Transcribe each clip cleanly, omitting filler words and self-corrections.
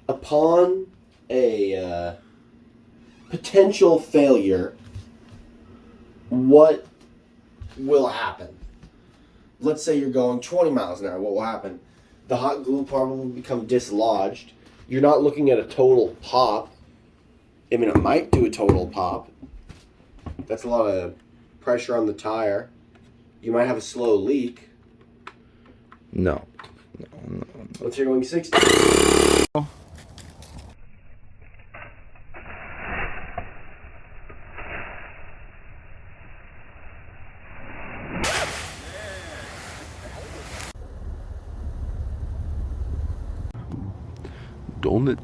upon a potential failure, what will happen? Let's say you're going 20 miles an hour. What will happen? The hot glue probably will become dislodged. You're not looking at a total pop. I mean, it might do a total pop. That's a lot of pressure on the tire. You might have a slow leak. No. Let's say you're going 60. Don't it?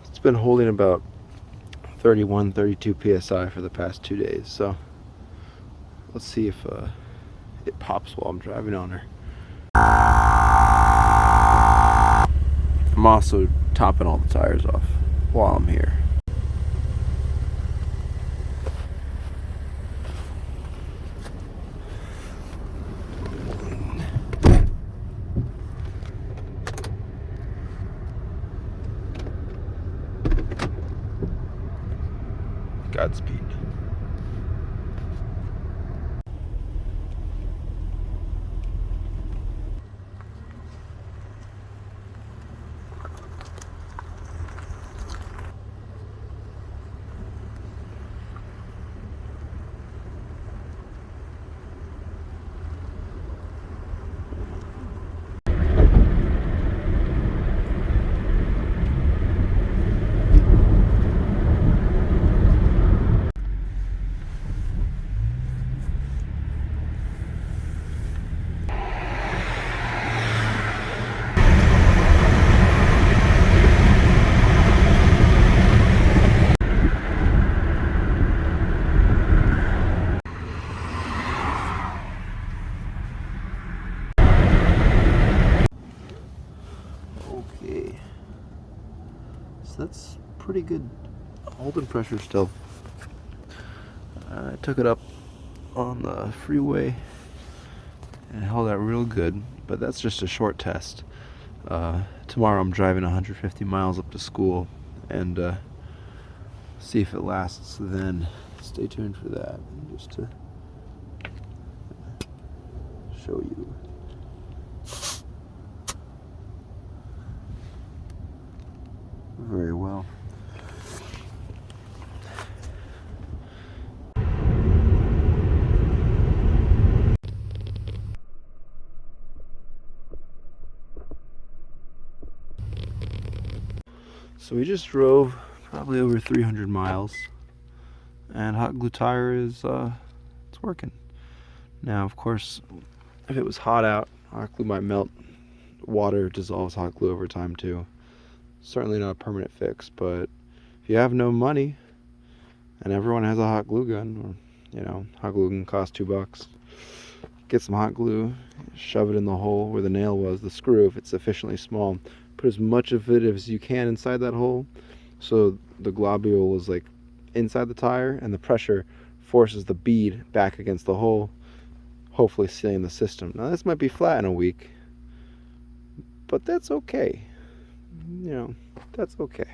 It's been holding about 31, 32 psi for the past 2 days, so let's see if it pops while I'm driving on her. I'm also topping all the tires off while I'm here. Godspeed. Okay, so that's pretty good holding pressure still. I took it up on the freeway and held out real good, but that's just a short test. Tomorrow I'm driving 150 miles up to school and see if it lasts then. Stay tuned for that, just to show you. Very well. So we just drove probably over 300 miles, and hot glue tire is it's working. Now, of course, if it was hot out, hot glue might melt. Water dissolves hot glue over time too. Certainly not a permanent fix, but if you have no money, and everyone has a hot glue gun, or hot glue can cost $2. Get some hot glue, shove it in the hole where the nail was, the screw, if it's sufficiently small. Put as much of it as you can inside that hole, so the globule is like inside the tire, and the pressure forces the bead back against the hole, hopefully sealing the system. Now this might be flat in a week, but that's okay. That's okay.